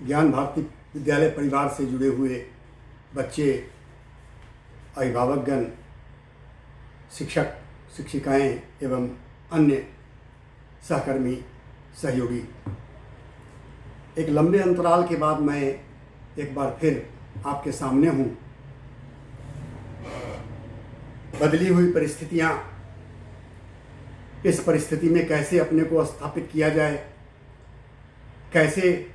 ज्ञान भारती विद्यालय परिवार से जुड़े हुए बच्चे, अभिभावकगण, शिक्षक शिक्षिकाएं एवं अन्य सहकर्मी सहयोगी, एक लंबे अंतराल के बाद मैं एक बार फिर आपके सामने हूँ। बदली हुई परिस्थितियाँ, इस परिस्थिति में कैसे अपने को स्थापित किया जाए, कैसे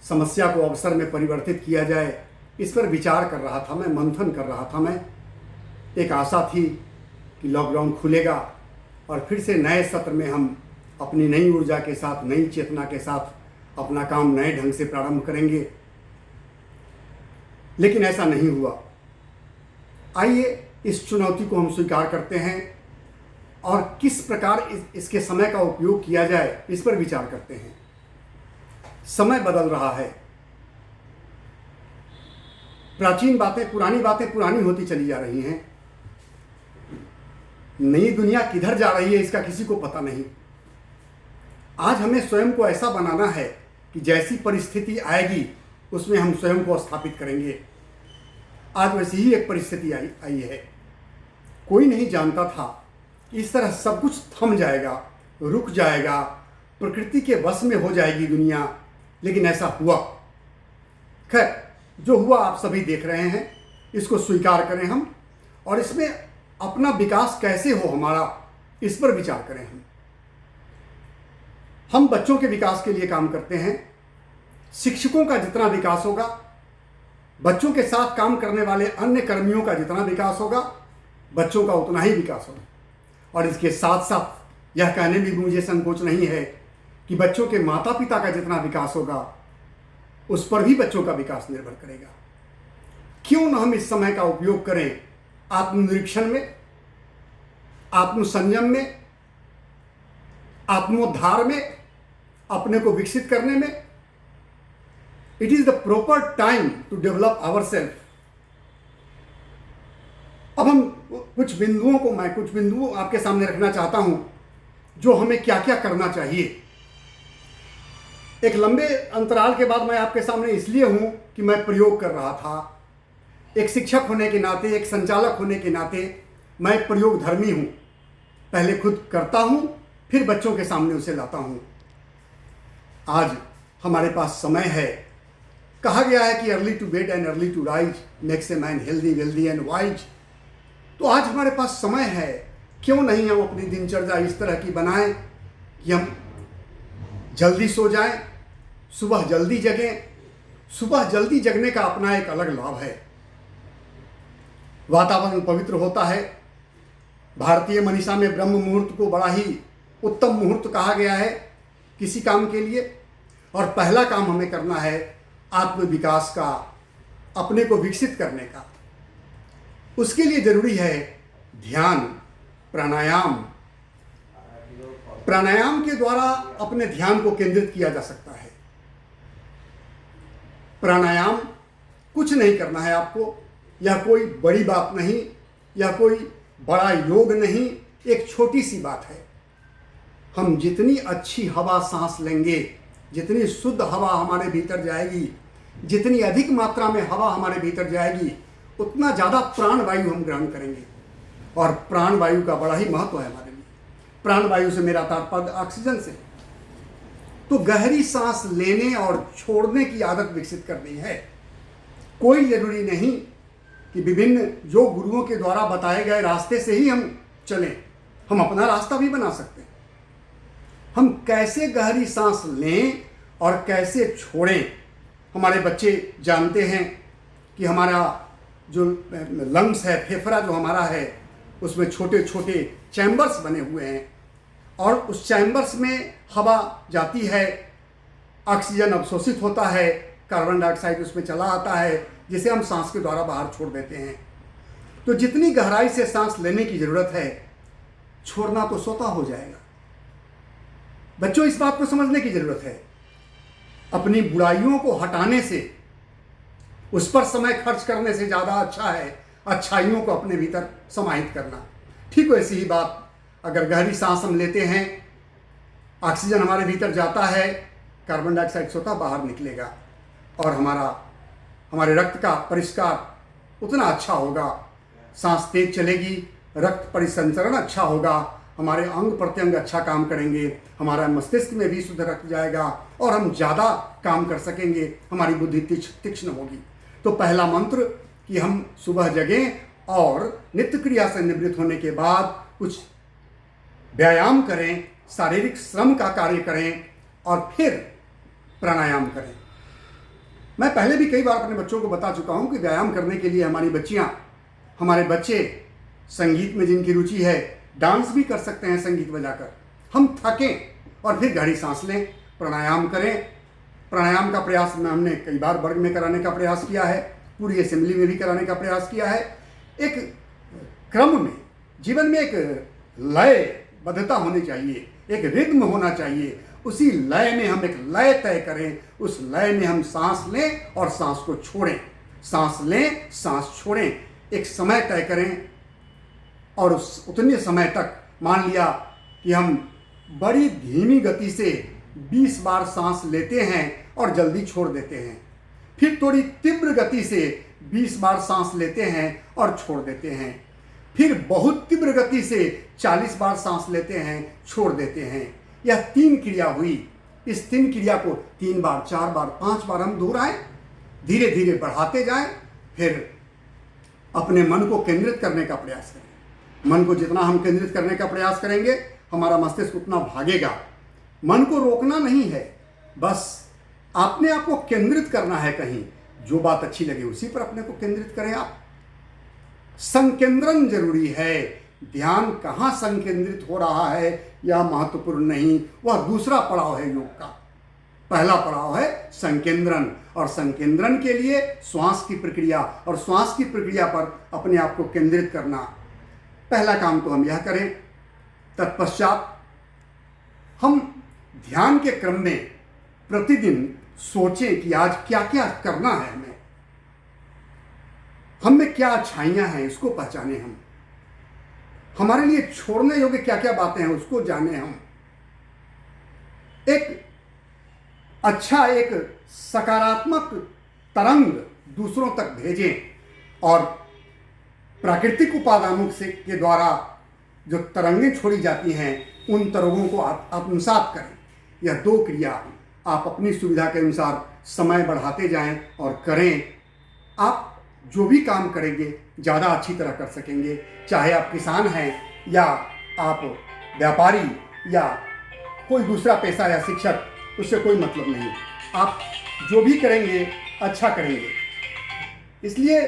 समस्या को अवसर में परिवर्तित किया जाए, इस पर विचार कर रहा था मैं, मंथन कर रहा था मैं। एक आशा थी कि लॉकडाउन खुलेगा और फिर से नए सत्र में हम अपनी नई ऊर्जा के साथ, नई चेतना के साथ अपना काम नए ढंग से प्रारंभ करेंगे, लेकिन ऐसा नहीं हुआ। आइए इस चुनौती को हम स्वीकार करते हैं और किस प्रकार इसके समय का उपयोग किया जाए, इस पर विचार करते हैं। समय बदल रहा है, प्राचीन बातें, पुरानी होती चली जा रही हैं। नई दुनिया किधर जा रही है इसका किसी को पता नहीं। आज हमें स्वयं को ऐसा बनाना है कि जैसी परिस्थिति आएगी उसमें हम स्वयं को स्थापित करेंगे। आज वैसी ही एक परिस्थिति आई है। कोई नहीं जानता था कि इस तरह सब कुछ थम जाएगा, रुक जाएगा, प्रकृति के वश में हो जाएगी दुनिया, लेकिन ऐसा हुआ। खैर, जो हुआ आप सभी देख रहे हैं, इसको स्वीकार करें हम और इसमें अपना विकास कैसे हो हमारा, इस पर विचार करें हम बच्चों के विकास के लिए काम करते हैं। शिक्षकों का जितना विकास होगा, बच्चों के साथ काम करने वाले अन्य कर्मियों का जितना विकास होगा, बच्चों का उतना ही विकास होगा। और इसके साथ साथ यह कहने में भी मुझे संकोच नहीं है कि बच्चों के माता पिता का जितना विकास होगा उस पर भी बच्चों का विकास निर्भर करेगा। क्यों न हम इस समय का उपयोग करें आत्मनिरीक्षण में, आत्मसंयम में, आत्मोद्धार में, अपने को विकसित करने में। It is the proper time to develop our self. अब हम कुछ बिंदुओं आपके सामने रखना चाहता हूं, जो हमें क्या क्या करना चाहिए। एक लंबे अंतराल के बाद मैं आपके सामने इसलिए हूं कि मैं प्रयोग कर रहा था। एक शिक्षक होने के नाते, एक संचालक होने के नाते मैं प्रयोगधर्मी हूं। पहले खुद करता हूं, फिर बच्चों के सामने उसे लाता हूं। आज हमारे पास समय है। कहा गया है कि early to bed and early to rise makes a man healthy, wealthy and wise. तो आज हमारे पास समय है। क्यों नहीं हम अपनी दिनचर्या इस तरह की बनाएं कि हम जल्दी सो जाएं, सुबह जल्दी जगें। सुबह जल्दी जगने का अपना एक अलग लाभ है। वातावरण पवित्र होता है। भारतीय मनीषा में ब्रह्म मुहूर्त को बड़ा ही उत्तम मुहूर्त कहा गया है किसी काम के लिए। और पहला काम हमें करना है आत्मविकास का, अपने को विकसित करने का। उसके लिए जरूरी है ध्यान, प्राणायाम। प्राणायाम के द्वारा अपने ध्यान को केंद्रित किया जा सकता है। प्राणायाम कुछ नहीं करना है आपको। यह कोई बड़ी बात नहीं, यह कोई बड़ा योग नहीं, एक छोटी सी बात है। हम जितनी अच्छी हवा सांस लेंगे, जितनी शुद्ध हवा हमारे भीतर जाएगी, जितनी अधिक मात्रा में हवा हमारे भीतर जाएगी, उतना ज़्यादा प्राणवायु हम ग्रहण करेंगे। और प्राणवायु का बड़ा ही महत्व है हमारे लिए। प्राणवायु से मेरा तात्पर्य ऑक्सीजन से। तो गहरी सांस लेने और छोड़ने की आदत विकसित करनी है। कोई जरूरी नहीं कि विभिन्न जो गुरुओं के द्वारा बताए गए रास्ते से ही हम चलें। हम अपना रास्ता भी बना सकते हैं। हम कैसे गहरी सांस लें और कैसे छोड़ें। हमारे बच्चे जानते हैं कि हमारा जो लंग्स है, फेफड़ा जो हमारा है, उसमें छोटे छोटे चैम्बर्स बने हुए हैं और उस चैम्बर्स में हवा जाती है, ऑक्सीजन अवशोषित होता है, कार्बन डाइऑक्साइड उसमें चला आता है, जिसे हम सांस के द्वारा बाहर छोड़ देते हैं। तो जितनी गहराई से सांस लेने की ज़रूरत है, छोड़ना तो स्वतः हो जाएगा। बच्चों, इस बात को समझने की ज़रूरत है। अपनी बुराइयों को हटाने से, उस पर समय खर्च करने से ज़्यादा अच्छा है अच्छाइयों को अपने भीतर समाहित करना। ठीक वैसी ही बात, अगर गहरी सांस हम लेते हैं, ऑक्सीजन हमारे भीतर जाता है, कार्बन डाइऑक्साइड स्वतः बाहर निकलेगा। और हमारे रक्त का परिष्कार उतना अच्छा होगा। सांस तेज चलेगी, रक्त परिसंचरण अच्छा होगा, हमारे अंग प्रत्यंग अच्छा काम करेंगे, हमारा मस्तिष्क में भी शुद्ध रक्त जाएगा और हम ज़्यादा काम कर सकेंगे, हमारी बुद्धि तीक्ष्ण होगी। तो पहला मंत्र कि हम सुबह जगें और नित्य क्रिया से निवृत्त होने के बाद कुछ व्यायाम करें, शारीरिक श्रम का कार्य करें और फिर प्राणायाम करें। मैं पहले भी कई बार अपने बच्चों को बता चुका हूं कि व्यायाम करने के लिए हमारे बच्चे संगीत में जिनकी रुचि है डांस भी कर सकते हैं संगीत बजाकर। हम थकें और फिर गहरी सांस लें, प्राणायाम करें। प्राणायाम का प्रयास हमने कई बार वर्ग में कराने का प्रयास किया है, पूरी असेंबली में भी कराने का प्रयास किया है। एक क्रम में, जीवन में एक लयबद्धता होनी चाहिए, एक रिद्म होना चाहिए। उसी लय में हम एक लय तय करें, उस लय में हम सांस लें और सांस को छोड़ें, सांस लें सांस छोड़ें, एक समय तय करें और उतने समय तक मान लिया कि हम बड़ी धीमी गति से 20 बार सांस लेते हैं और जल्दी छोड़ देते हैं, फिर थोड़ी तीव्र गति से 20 बार सांस लेते हैं और छोड़ देते हैं, फिर बहुत तीव्र गति से 40 बार सांस लेते हैं, छोड़ देते हैं। यह 3 क्रिया हुई। इस 3 क्रिया को 3 बार, 4 बार, 5 बार हम दोहराएं, धीरे धीरे बढ़ाते जाएं, फिर अपने मन को केंद्रित करने का प्रयास करें। मन को जितना हम केंद्रित करने का प्रयास करेंगे, हमारा मस्तिष्क उतना भागेगा। मन को रोकना नहीं है, बस अपने आप को केंद्रित करना है कहीं, जो बात अच्छी लगे उसी पर अपने को केंद्रित करें। आप संकेंद्रण जरूरी है। ध्यान कहाँ संकेंद्रित हो रहा है यह महत्वपूर्ण नहीं, वह दूसरा पड़ाव है योग का। पहला पड़ाव है संकेंद्रण, और संकेंद्रण के लिए श्वास की प्रक्रिया और श्वास की प्रक्रिया पर अपने आप को केंद्रित करना। पहला काम तो हम यह करें। तत्पश्चात हम ध्यान के क्रम में प्रतिदिन सोचें कि आज क्या क्या करना है, हम में क्या अच्छाइयाँ हैं इसको पहचाने, हम हमारे लिए छोड़ने योग्य क्या क्या बातें हैं उसको जाने। हम एक अच्छा, एक सकारात्मक तरंग दूसरों तक भेजें और प्राकृतिक उपादानों से के द्वारा जो तरंगें छोड़ी जाती हैं उन तरंगों को आप आत्मसात करें। यह 2 क्रिया आप अपनी सुविधा के अनुसार समय बढ़ाते जाएं और करें। आप जो भी काम करेंगे ज़्यादा अच्छी तरह कर सकेंगे, चाहे आप किसान हैं या आप व्यापारी या कोई दूसरा पेशा या शिक्षक, उससे कोई मतलब नहीं। आप जो भी करेंगे अच्छा करेंगे। इसलिए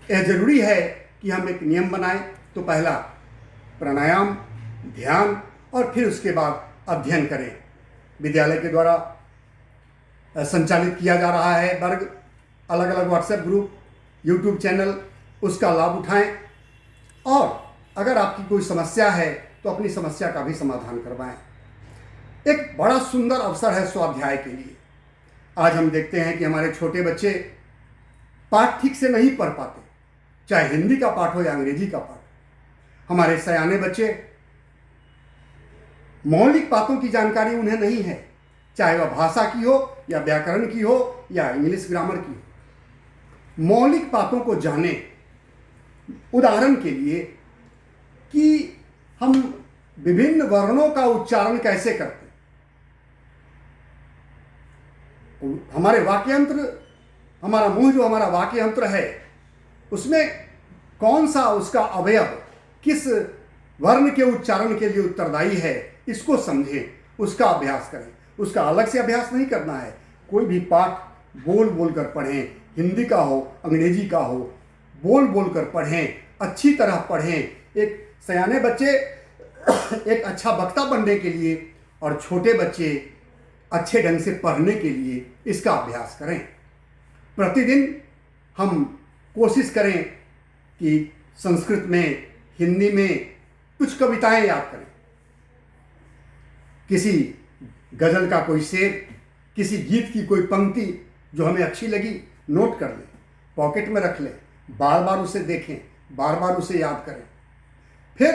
यह जरूरी है कि हम एक नियम बनाएं। तो पहला प्राणायाम, ध्यान और फिर उसके बाद अध्ययन करें। विद्यालय के द्वारा संचालित किया जा रहा है वर्ग, अलग अलग व्हाट्सएप ग्रुप, यूट्यूब चैनल, उसका लाभ उठाएं और अगर आपकी कोई समस्या है तो अपनी समस्या का भी समाधान करवाएं। एक बड़ा सुंदर अवसर है स्वाध्याय के लिए। आज हम देखते हैं कि हमारे छोटे बच्चे पाठ ठीक से नहीं पढ़ पाते, चाहे हिंदी का पाठ हो या अंग्रेजी का पाठ। हमारे सयाने बच्चे, मौलिक बातों की जानकारी उन्हें नहीं है, चाहे वह भाषा की हो या व्याकरण की हो या इंग्लिश ग्रामर की हो। मौलिक बातों को जाने, उदाहरण के लिए कि हम विभिन्न वर्णों का उच्चारण कैसे करते हैं। हमारे वाक्यंत्र, हमारा मुंह जो हमारा वाक्यंत्र है, उसमें कौन सा उसका अवयव किस वर्ण के उच्चारण के लिए उत्तरदायी है, इसको समझें, उसका अभ्यास करें। उसका अलग से अभ्यास नहीं करना है। कोई भी पाठ बोल बोल कर पढ़ें, हिंदी का हो, अंग्रेजी का हो, बोल बोल कर पढ़ें, अच्छी तरह पढ़ें। एक सयाने बच्चे एक अच्छा वक्ता बनने के लिए और छोटे बच्चे अच्छे ढंग से पढ़ने के लिए इसका अभ्यास करें। प्रतिदिन हम कोशिश करें कि संस्कृत में, हिंदी में कुछ कविताएं याद करें। किसी गज़ल का कोई शेर, किसी गीत की कोई पंक्ति जो हमें अच्छी लगी, नोट कर लें, पॉकेट में रख लें, बार बार उसे देखें, बार बार उसे याद करें। फिर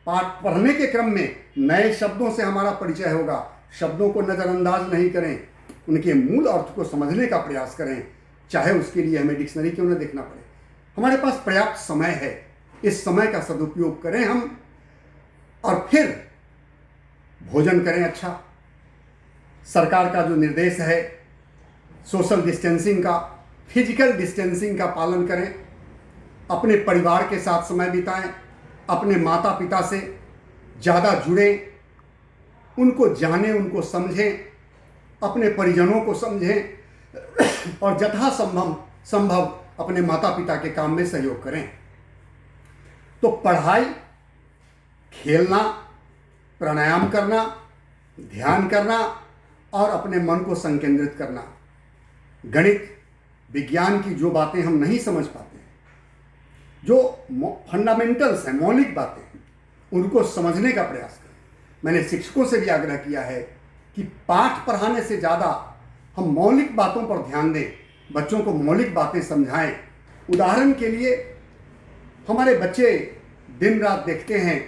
पाठ पढ़ने के क्रम में नए शब्दों से हमारा परिचय होगा। शब्दों को नज़रअंदाज नहीं करें, उनके मूल अर्थ को समझने का प्रयास करें, चाहे उसके लिए हमें डिक्शनरी क्यों न देखना पड़े। हमारे पास पर्याप्त समय है, इस समय का सदुपयोग करें हम, और फिर भोजन करें अच्छा। सरकार का जो निर्देश है सोशल डिस्टेंसिंग का, फिजिकल डिस्टेंसिंग का पालन करें, अपने परिवार के साथ समय बिताएं, अपने माता पिता से ज़्यादा जुड़ें, उनको जानें, उनको समझें, अपने परिजनों को समझें और संभव अपने माता पिता के काम में सहयोग करें। तो पढ़ाई, खेलना, प्राणायाम करना, ध्यान करना और अपने मन को संकेंद्रित करना, गणित विज्ञान की जो बातें हम नहीं समझ पाते हैं, जो फंडामेंटल्स हैं, मौलिक बातें हैं, उनको समझने का प्रयास करें। मैंने शिक्षकों से भी आग्रह किया है कि पाठ पढ़ाने से ज़्यादा हम मौलिक बातों पर ध्यान दें, बच्चों को मौलिक बातें समझाएं। उदाहरण के लिए हमारे बच्चे दिन रात देखते हैं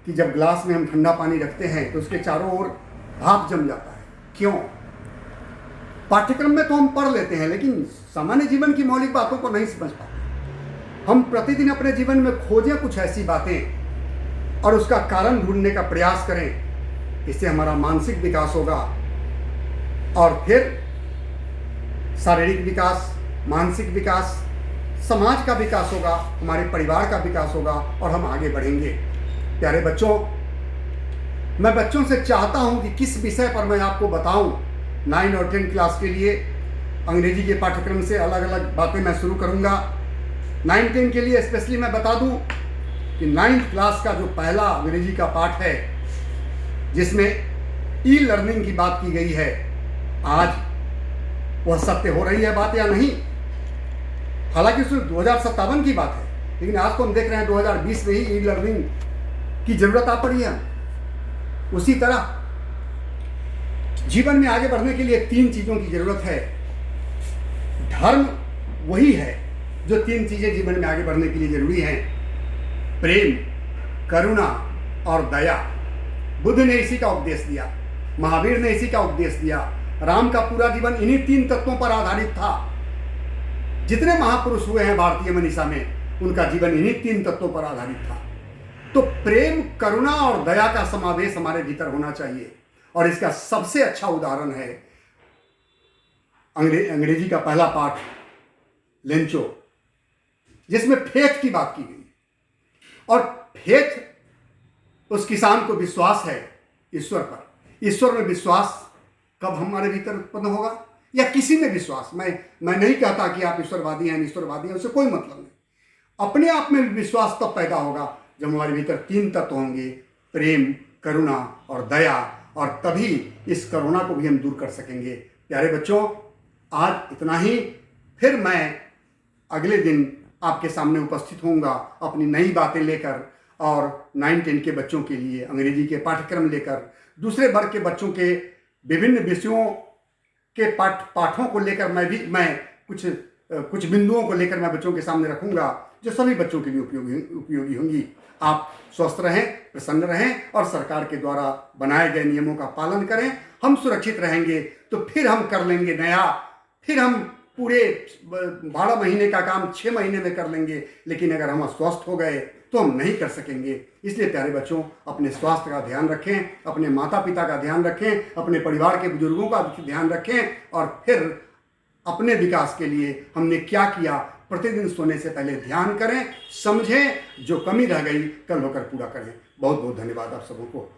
कि जब ग्लास में हम ठंडा पानी रखते हैं तो उसके चारों ओर भाप जम जाता है। क्यों? पाठ्यक्रम में तो हम पढ़ लेते हैं, लेकिन सामान्य जीवन की मौलिक बातों को नहीं समझ पाते। हम प्रतिदिन अपने जीवन में खोजें कुछ ऐसी बातें और उसका कारण ढूंढने का प्रयास करें। इससे हमारा मानसिक विकास होगा और फिर शारीरिक विकास, मानसिक विकास, समाज का विकास होगा, हमारे परिवार का विकास होगा और हम आगे बढ़ेंगे। प्यारे बच्चों, मैं बच्चों से चाहता हूं कि किस विषय पर मैं आपको बताऊं। 9 और 10 क्लास के लिए अंग्रेजी के पाठ्यक्रम से अलग अलग बातें मैं शुरू करूंगा। 9-10 के लिए स्पेशली मैं बता दूं कि 9th क्लास का जो पहला अंग्रेजी का पाठ है, जिसमें ई लर्निंग की बात की गई है, आज वह सत्य हो रही है बात या नहीं? हालांकि उसमें 2057 की बात है, लेकिन आज तो हम देख रहे हैं 2020 में ही ई लर्निंग की जरूरत आ पड़ी है। उसी तरह जीवन में आगे बढ़ने के लिए 3 चीजों की जरूरत है। धर्म वही है जो 3 चीजें जीवन में आगे बढ़ने के लिए जरूरी हैं: प्रेम, करुणा और दया। बुद्ध ने इसी का उपदेश दिया, महावीर ने इसी का उपदेश दिया। राम का पूरा जीवन इन्हीं 3 तत्वों पर आधारित था। जितने महापुरुष हुए हैं भारतीय मनीषा में, उनका जीवन इन्हीं 3 तत्वों पर आधारित था। तो प्रेम, करुणा और दया का समावेश हमारे भीतर होना चाहिए, और इसका सबसे अच्छा उदाहरण है अंग्रेजी का पहला पाठ लेंचो, जिसमें फेथ की बात की गई। और फेथ उस किसान को विश्वास है ईश्वर पर। ईश्वर में विश्वास कब हमारे भीतर उत्पन्न होगा, या किसी में विश्वास। मैं नहीं कहता कि आप ईश्वरवादी हैं, ईश्वरवादी हैं, उससे कोई मतलब नहीं। अपने आप में विश्वास तब पैदा होगा जब हमारे भीतर 3 तत्व होंगे: प्रेम, करुणा और दया, और तभी इस करुणा को भी हम दूर कर सकेंगे। प्यारे बच्चों, आज इतना ही। फिर मैं अगले दिन आपके सामने उपस्थित होऊंगा अपनी नई बातें लेकर, और 9-10 के बच्चों के लिए अंग्रेजी के पाठ्यक्रम लेकर, दूसरे वर्ग के बच्चों के विभिन्न विषयों के पाठों को लेकर मैं कुछ बिंदुओं को लेकर मैं बच्चों के सामने रखूंगा जो सभी बच्चों के लिए उपयोगी होंगी। आप स्वस्थ रहें, प्रसन्न रहें और सरकार के द्वारा बनाए गए नियमों का पालन करें। हम सुरक्षित रहेंगे तो फिर हम कर लेंगे नया, फिर हम पूरे 12 महीने का काम 6 महीने में कर लेंगे। लेकिन अगर हम अस्वस्थ हो गए तो हम नहीं कर सकेंगे। इसलिए प्यारे बच्चों, अपने स्वास्थ्य का ध्यान रखें, अपने माता पिता का ध्यान रखें, अपने परिवार के बुजुर्गों का ध्यान रखें, और फिर अपने विकास के लिए हमने क्या किया, प्रतिदिन सोने से पहले ध्यान करें, समझें, जो कमी रह गई कल होकर पूरा करें। बहुत बहुत धन्यवाद आप सबों को।